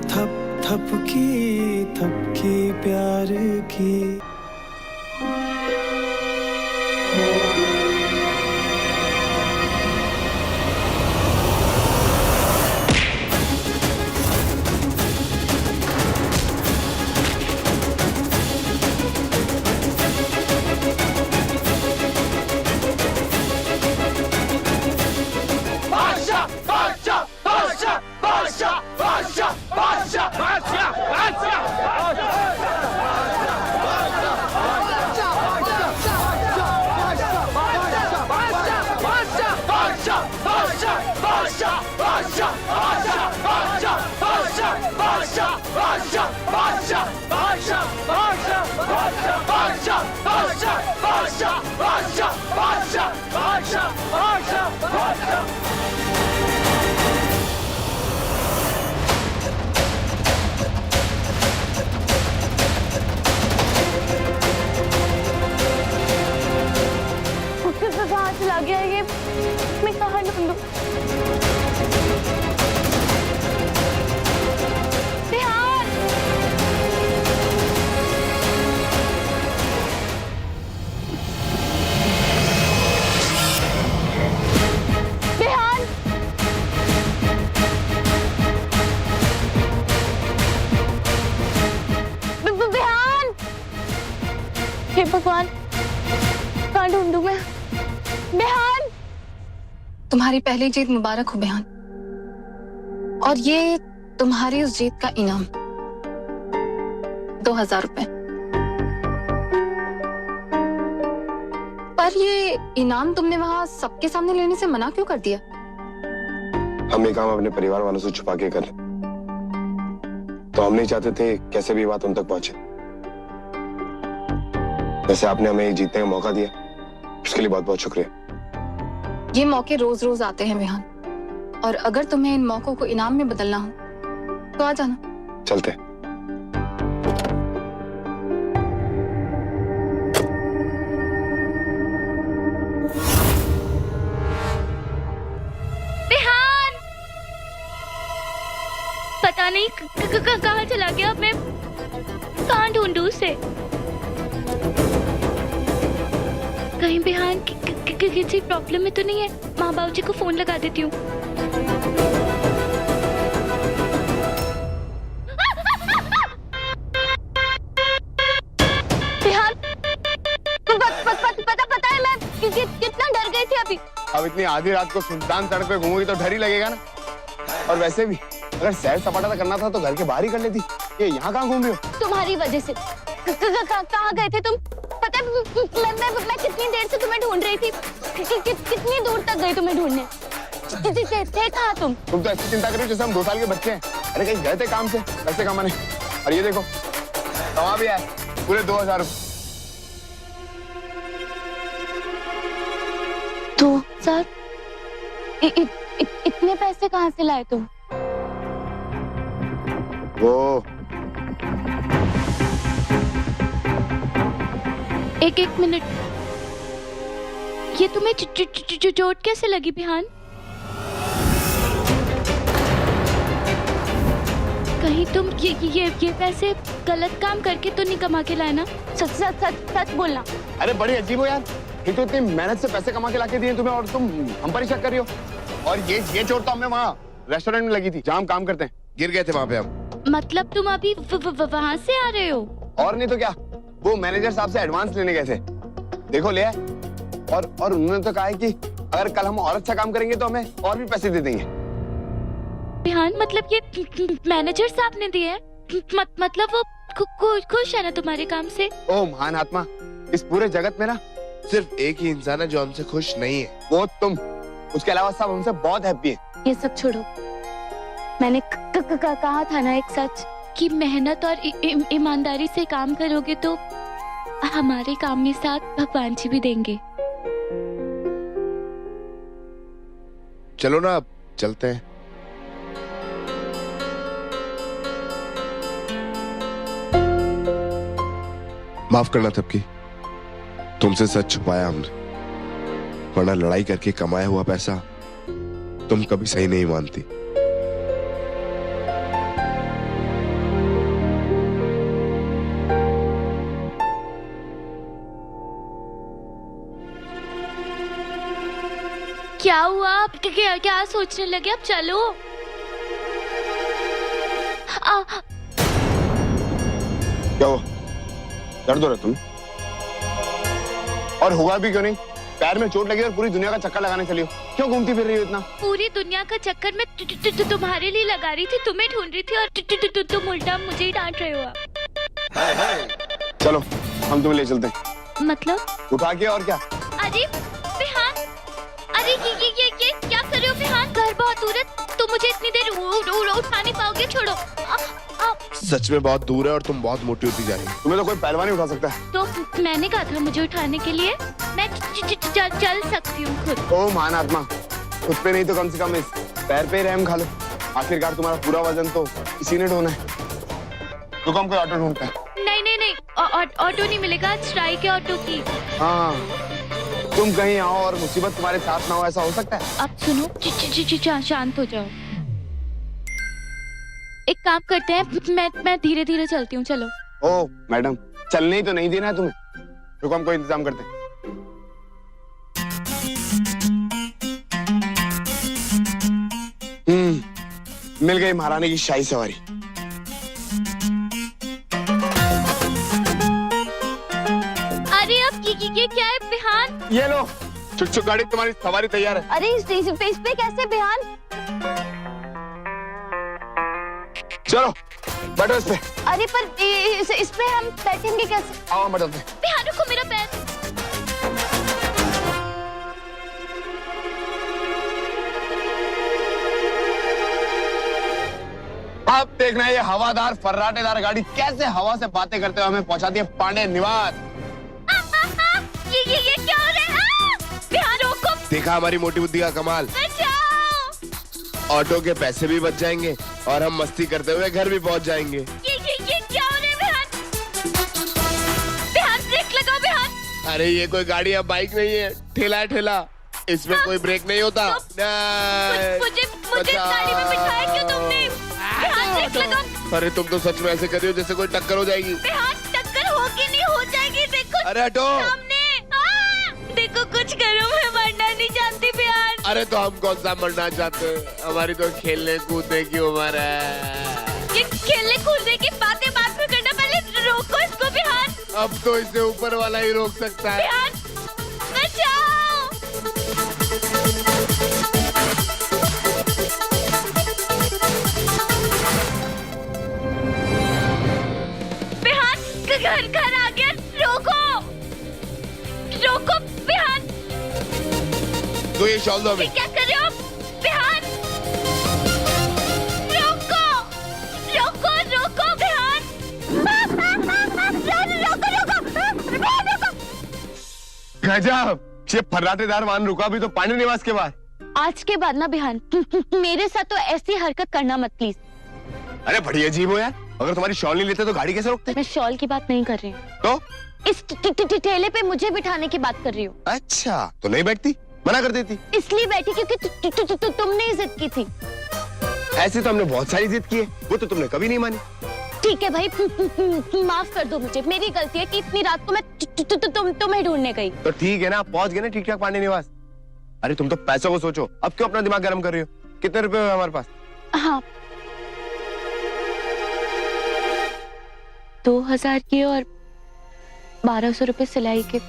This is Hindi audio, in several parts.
थप थपकी प्यार की। कहाँ चला गया ये? मैं कहाँ ढूंढूं? बिहान! बिहान! बिहान! हे भगवान, कहाँ ढूंढूं मैं? बिहान! तुम्हारी पहली जीत मुबारक हो बिहान, और ये तुम्हारी उस जीत का इनाम 2000 रुपए। पर ये इनाम तुमने वहां सबके सामने लेने से मना क्यों कर दिया? हम ये काम अपने परिवार वालों से छुपा के कर रहे, तो हम नहीं चाहते थे कैसे भी बात उन तक पहुंचे। वैसे आपने हमें जीतने का मौका दिया, उसके लिए बहुत बहुत शुक्रिया। ये मौके रोज रोज आते हैं बिहान, और अगर तुम्हें इन मौकों को इनाम में बदलना हो तो आ जाना। चलते। बिहान! पता नहीं कहाँ चला गया। मैं कहाँ ढूंढूं उसे? कहीं बिहान किसी प्रॉब्लम में तो नहीं है? माँ बाबू जी को फोन लगा देती हूँ। बिहान, पता है मैं कितना डर गई थी अभी। अब इतनी आधी रात को सुनसान सड़क पे घूमोगी तो डर ही लगेगा ना। और वैसे भी अगर सैर सपाटा करना था तो घर के बाहर ही कर लेती। ये यहाँ कहाँ घूम रही हो? तुम्हारी वजह से। कहाँ गए थे तुम? पता है मैं कितनी देर से तुम्हें ढूंढ रही थी। कितनी दूर तक गई तुम्हें ढूंढने? थे कहाँ तुम? तुम तो ऐसी चिंता कर रही हो जैसे हम 2 साल के बच्चे हैं। अरे कहीं गए थे काम से, पैसे कमाने। और ये देखो कमा भी आए पूरे 2000 रुपए। 2000? इतने पैसे कहाँ से लाए तुम? वो एक मिनट, ये तुम्हें चोट कैसे लगी बिहान? कहीं तुम ये पैसे गलत काम करके तो नहीं कमा के लाए ना? सच बोलना। अरे बड़ी अजीब हो यार, ये तो इतनी मेहनत से पैसे कमा के लाके दिए तुम्हें और तुम हम पर ही शक कर रही हो। और ये चोट तो हमें वहाँ रेस्टोरेंट में लगी थी जहाँ हम काम करते हैं। गिर गए थे वहाँ पे हम। मतलब तुम अभी वहाँ से आ रहे हो? और नहीं तो क्या, वो मैनेजर साहब से एडवांस लेने गए थे। देखो ले आए। और उन्होंने तो कहा है कि अगर कल हम और अच्छा काम करेंगे तो हमें और भी पैसे दे देंगे। बिहान, मतलब ये मैनेजर साहब ने दिए हैं? मतलब वो खुश है ना तुम्हारे काम से? ओ महान आत्मा, इस पूरे जगत में ना सिर्फ एक ही इंसान है जो हमसे खुश नहीं है, वो तुम। उसके अलावा सब हमसे बहुत हैप्पी है। ये सब छोड़ो, मैंने कहा था ना एक सच, कि मेहनत और ईमानदारी से काम करोगे तो हमारे काम में साथ भगवान जी भी देंगे। चलो ना अब चलते हैं। माफ करना तबकी, तुमसे सच छुपाया हमने, वरना लड़ाई करके कमाया हुआ पैसा तुम कभी सही नहीं मानती। क्या हुआ? क्या सोचने लगे? अब चलो। क्या हुआ? दर्द हो रहा तुम? और हुआ भी क्यों नहीं? पैर में चोट लगी और पूरी दुनिया का चक्कर लगाने चली हो। क्यों घूमती फिर रही हो इतना? पूरी दुनिया का चक्कर में तुम्हारे लिए लगा रही थी, तुम्हें ढूंढ रही थी और तुम उल्टा मुझे ही डांट रहे हो। चलो हम तुम्हें ले चलते हैं। मतलब? उठा के और क्या? अरे बिहान, अरे ये क्या कर रहे हो बिहान? घर बहुत दूर है, तुम मुझे इतनी देर उठा नहीं पाओगे। छोड़ो। सच में बहुत दूर है और तुम बहुत मोटी होती जा रही हो। तुम्हें तो कोई पहलवान नहीं उठा सकता। तो मैंने कहा था मुझे उठाने के लिए, मैं चल सकती हूँ खुद। ओ महानात्मा, खुद पे नहीं तो कम से कम इस पैर पे रहम खा लो। आखिरकार तुम्हारा पूरा वजन तो इसी ने ढोना है। तो हम कोई ऑटो ढूंढते हैं। नहीं, ऑटो नहीं मिलेगा। स्ट्राइक है ऑटो की। हाँ, तुम कहीं आओ और मुसीबत तुम्हारे साथ ना हो, ऐसा हो सकता है? अब सुनो, शांत हो जाओ। एक काम करते हैं, मैं धीरे धीरे चलती हूँ। चलो। ओ मैडम, चलने ही तो नहीं देना है तुम्हें। रुको, हम कोई इंतजाम करते हैं। मिल गई महारानी की शाही सवारी। अरे अब ये क्या है बिहान? ये लो, चुक गाड़ी, तुम्हारी सवारी तैयार है। अरे इस पे कैसे बिहान? चलो बैठो इस पे। अरे पर इस पे हम बैठेंगे कैसे? आओ बैठो पे। बिहान रुको, मेरा पैर। अब देखना ये हवादार फर्राटेदार गाड़ी कैसे हवा से बातें करते हुए हमें पहुंचाती है पांडे निवास। ये क्या हो रहा है? बिहान रोको। देखा हमारी मोटी बुद्धि का कमाल। बचाओ। ऑटो के पैसे भी बच जाएंगे और हम मस्ती करते हुए घर भी पहुंच जाएंगे। ये क्या हो रहा है बिहान? बिहान ब्रेक लगाओ बिहान। अरे ये कोई गाड़ी या बाइक नहीं है, ठेला है ठेला। इसमें कोई ब्रेक नहीं होता। मुझे इस गाड़ी में बिठाया क्यों तुमने? बिहान ब्रेक लगाओ। अरे तुम तो सच में ऐसे कर रही हो जैसे कोई टक्कर हो जाएगी। बिहान टक्कर होगी नहीं, हो जाएगी। देखो अरे हटो। सामने। देखो कुछ करो, मैं मरना नहीं चाहती बिहान। अरे तो हम कौन सा मरना चाहते हैं? हमारी तो खेलने कूदने की उम्र है। ये खेलने कूदने की बातें बाद में करना, पहले रोको इसको बिहान। अब तो इसे ऊपर वाला ही रोक सकता है। बिहान बचाओ। बिहान घर आ गया। रोको बिहान। तो ये शॉल दो ये हमें। क्या कर रहे हो बिहान? रोको बिहान। रोको। गजब, ये फर्राटेदार वाहन रुका भी तो पांडे निवास के बाद। आज के बाद ना बिहान मेरे साथ तो ऐसी हरकत करना मत प्लीज। अरे बड़ी अजीब हो यार, अगर तुम्हारी शॉल नहीं लेते तो गाड़ी कैसे रोकते? मैं शॉल की बात नहीं कर रही हूँ, तो इस ठेले पे मुझे बिठाने की बात कर रही हूँ। अच्छा, तो नहीं बैठती, मना कर देती। इसलिए बैठी क्योंकि तुमने जिद की थी। ऐसे तो हमने बहुत सारी जिद की है, वो तो तुमने कभी नहीं मानी। ठीक है भाई, माफ कर दो मुझे, मेरी गलती है कि इतनी रात को मैं तुम्हें ढूंढने गई। तो ठीक है ना, पहुंच गए ना ठीक ठाक पांडे निवास। अरे तुम तो पैसों को सोचो, अब क्यों अपना दिमाग गर्म कर रही हो? कितने रुपए हुए हमारे पास? हाँ 2000 के और 1200 रुपए सिलाई के।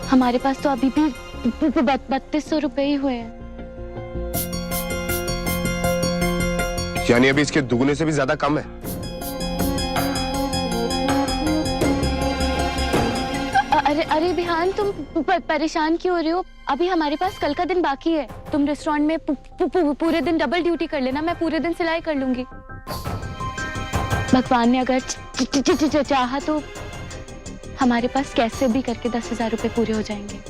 हमारे पास तो अभी भी 3200 रुपए ही हुए हैं। यानी अभी इसके दुगने से भी ज्यादा कम है। अरे बिहान, तुम परेशान क्यों हो रहे हो? अभी हमारे पास कल का दिन बाकी है। तुम रेस्टोरेंट में पूरे दिन डबल ड्यूटी कर लेना, मैं पूरे दिन सिलाई कर लूंगी। भगवान ने अगर चाहा तो हमारे पास कैसे भी करके 10,000 रुपए पूरे हो जाएंगे।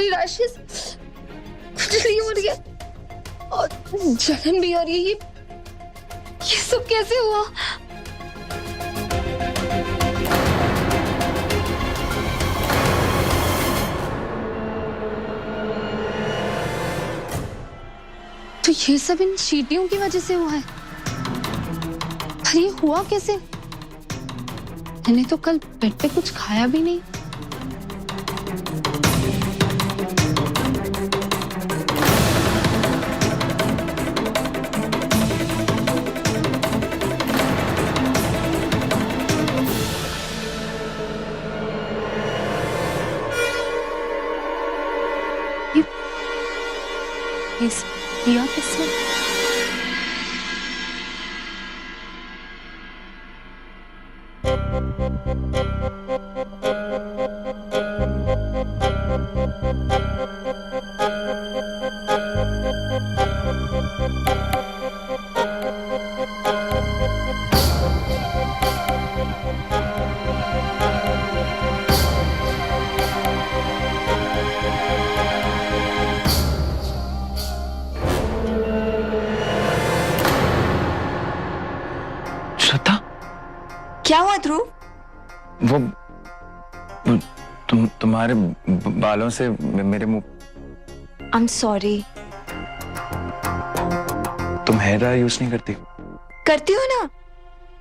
मुझे रैशेस, खुजली हो रही है और जलन भी हो रही है। ये सब कैसे हुआ? तो ये सब इन चींटियों की वजह से हुआ है। पर ये हुआ कैसे? मैंने तो कल बेड पे कुछ खाया भी नहीं। किया किसने? श्रद्धा, क्या हुआ ध्रुव? वो तुम्हारे बालों से मेरे मुंह। I am sorry. तुम हेयर ड्रायर यूज नहीं करती? करती हो ना।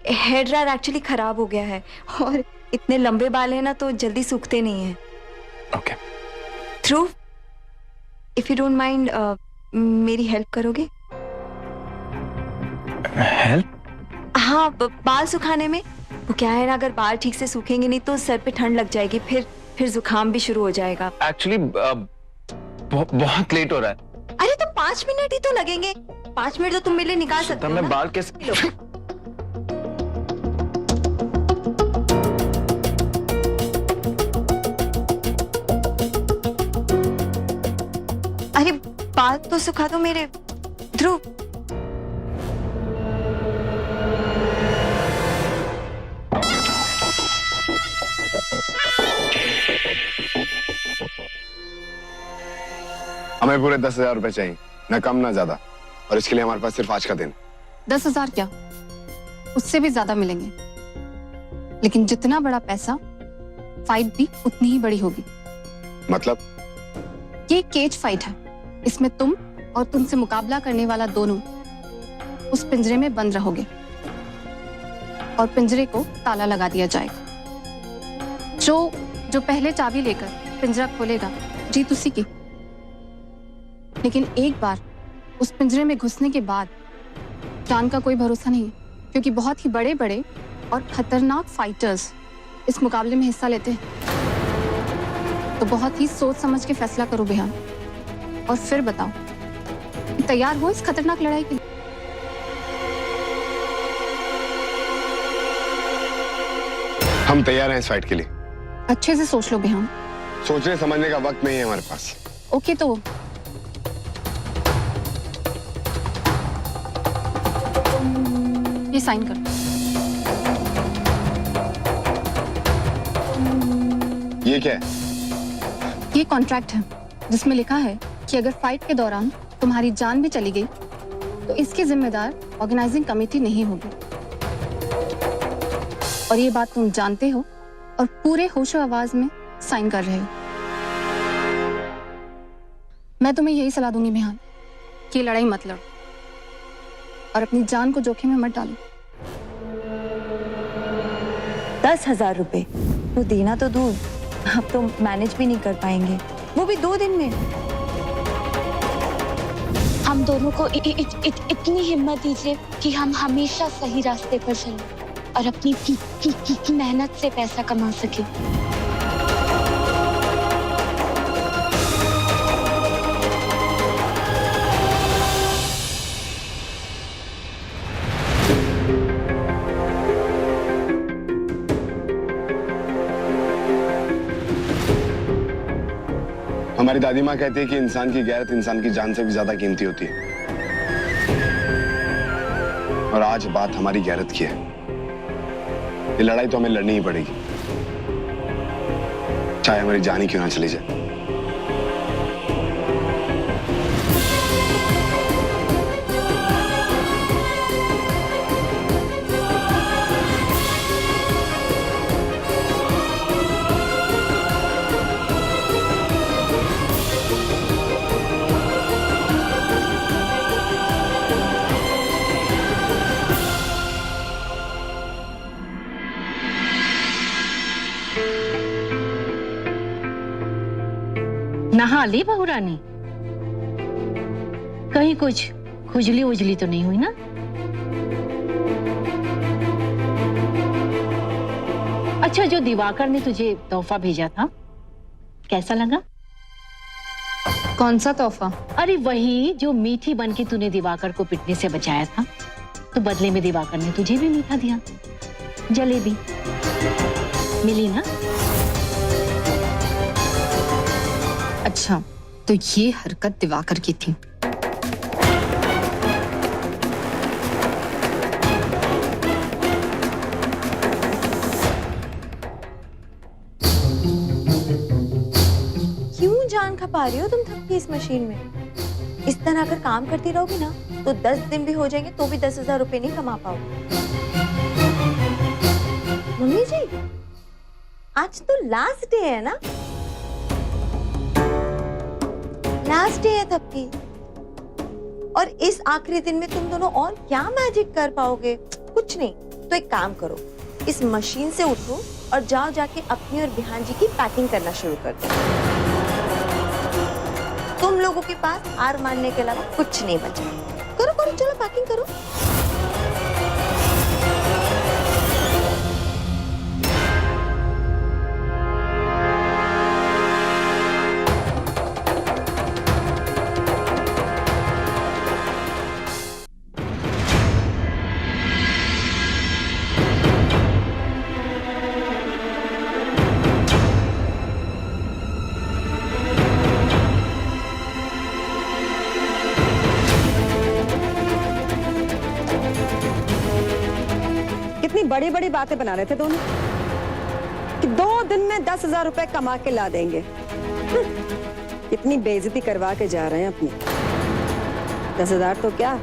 हेयर ड्रायर एक्चुअली खराब हो गया है और इतने लंबे बाल है ना तो जल्दी सूखते नहीं है। Okay. Dhruv, if you don't mind, मेरी हेल्प करोगे? हेल्प? हाँ, बाल सुखाने में। वो क्या है ना, अगर बाल ठीक से सूखेंगे नहीं तो सर पे ठंड लग जाएगी, फिर जुकाम भी शुरू हो जाएगा। एक्चुअली बहुत लेट हो रहा है। अरे तो 5 मिनट ही तो लगेंगे। 5 मिनट तो तुम मेरे लिए निकाल सकते हो मैं ना? बाल कैसे? अरे बाल तो सुखा दो मेरे, ध्रुव। हमें पूरे 10,000 रुपए चाहिए, न कम ना ज्यादा, और इसके लिए हमारे पास सिर्फ आज का दिन। 10,000 क्या, उससे भी ज्यादा मिलेंगे। लेकिन जितना बड़ा पैसा, फाइट भी उतनी ही बड़ी होगी। मतलब? ये केज फाइट है। इसमें तुम और तुमसे मुकाबला करने वाला दोनों उस पिंजरे में बंद रहोगे और पिंजरे को ताला लगा दिया जाएगा। जो पहले चाबी लेकर पिंजरा खोलेगा, जीत उसी की। लेकिन एक बार उस पिंजरे में घुसने के बाद जान का कोई भरोसा नहीं, क्योंकि बहुत ही बड़े बड़े और खतरनाक फाइटर्स इस मुकाबले में हिस्सा लेते हैं। तो बहुत ही सोच समझ के फैसला करो बिहान, और फिर बताओ, तैयार हो इस खतरनाक लड़ाई के लिए? हम तैयार हैं इस फाइट के लिए। अच्छे से सोच लो बिहान। सोचने समझने का वक्त नहीं है हमारे पास। ओके, तो ये साइन कर। ये क्या है? ये कॉन्ट्रैक्ट है जिसमें लिखा है कि अगर फाइट के दौरान तुम्हारी जान भी चली गई तो इसकी जिम्मेदार ऑर्गेनाइजिंग कमेटी नहीं होगी। और ये बात तुम जानते हो और पूरे होशो आवाज में साइन कर रहे हो। मैं तुम्हें यही सलाह दूंगी बिहान कि लड़ाई मत लड़ो और अपनी जान को जोखिम में मत डालो। 10,000 रुपए तो देना तो दूर, अब तो मैनेज भी नहीं कर पाएंगे, वो भी 2 दिन में। हम दोनों को इतनी हिम्मत दीजिए कि हम हमेशा सही रास्ते पर चलें और अपनी की मेहनत से पैसा कमा सके। हमारी दादी माँ कहती है कि इंसान की गैरत इंसान की जान से भी ज्यादा कीमती होती है, और आज बात हमारी गैरत की है। ये लड़ाई तो हमें लड़नी ही पड़ेगी, चाहे हमारी जान ही क्यों ना चली जाए। नहा ली बहू रानी? कहीं कुछ खुजली उजली तो नहीं हुई ना? अच्छा, जो दिवाकर ने तुझे तोहफा भेजा था कैसा लगा? कौन सा तोहफा? अरे वही जो मीठी बन के तूने दिवाकर को पिटने से बचाया था, तो बदले में दिवाकर ने तुझे भी मीठा दिया, जलेबी। मिली ना? अच्छा, तो ये हरकत दिवाकर की थी। क्यों जान खपा रही हो तुम थक के इस मशीन में? इस तरह अगर काम करती रहोगी ना तो 10 दिन भी हो जाएंगे तो भी 10,000 रुपए नहीं कमा पाओगे। मम्मी जी, आज तो लास्ट डे है ना? लास्ट डे है तब की, और इस आखिरी दिन में तुम दोनों और क्या मैजिक कर पाओगे? कुछ नहीं। तो एक काम करो, इस मशीन से उठो और जाओ जाके अपनी और बिहान जी की पैकिंग करना शुरू कर दो। तुम लोगों के पास हार मानने के अलावा कुछ नहीं बचा। करो करो, चलो पैकिंग करो। कितनी बड़ी बड़ी बातें बना रहे थे दोनों कि 2 दिन में 10,000 रुपए कमा के ला देंगे। कितनी बेइज्जती करवा के जा रहे हैं अपनी। 10,000 तो क्या,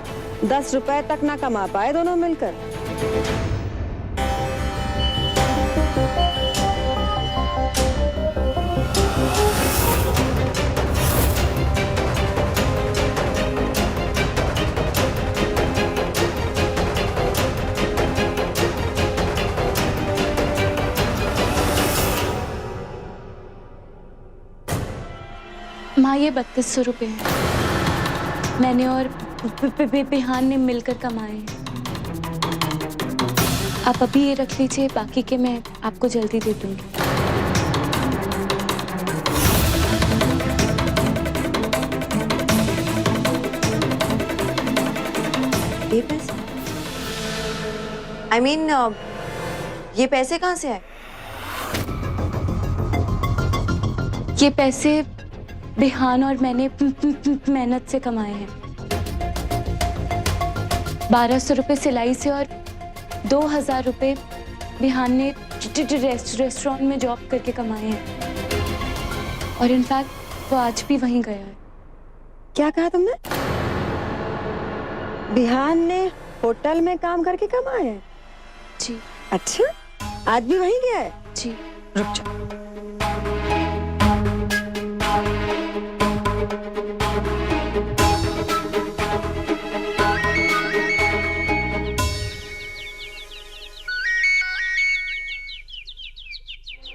10 रुपए तक ना कमा पाए दोनों मिलकर। माँ, ये 3200 रुपए हैं। मैंने और बिहान ने मिलकर कमाए हैं। आप अभी ये रख लीजिए, बाकी के मैं आपको जल्दी दे दूंगी। ये पैसे? I mean, ये पैसे कहाँ से आए? ये पैसे बिहान और मैंने मेहनत से कमाए हैं। 1200 रुपए सिलाई से और 2000 रुपए बिहान ने रेस्टोरेंट में जॉब करके कमाए हैं। और इनफैक्ट वो आज भी वहीं गया है। क्या कहा तुमने? बिहान ने होटल में काम करके कमाए हैं? जी। अच्छा, आज भी वहीं गया है? जी। रुक जाओ।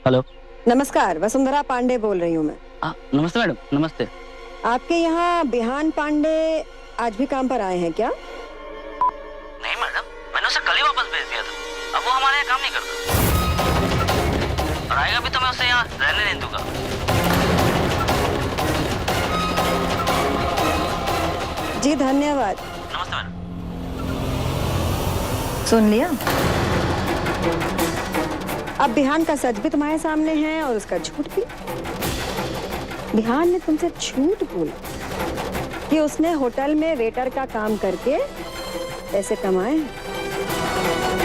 हेलो, नमस्कार, वसुंधरा पांडे बोल रही हूँ मैं। नमस्ते मैडम। नमस्ते। आपके यहाँ बिहान पांडे आज भी काम पर आए हैं क्या? नहीं मैडम, मैंने उसे कल ही वापस भेज दिया था। अब वो हमारे यहाँ काम नहीं करता, और आएगा भी तो मैं उसे यहाँ रहने नहीं दूंगा। जी धन्यवाद। नमस्ते मैडम। सुन लिया? अब बिहान का सच भी तुम्हारे सामने है और उसका झूठ भी। बिहान ने तुमसे झूठ बोला कि उसने होटल में वेटर का काम करके पैसे कमाए हैं।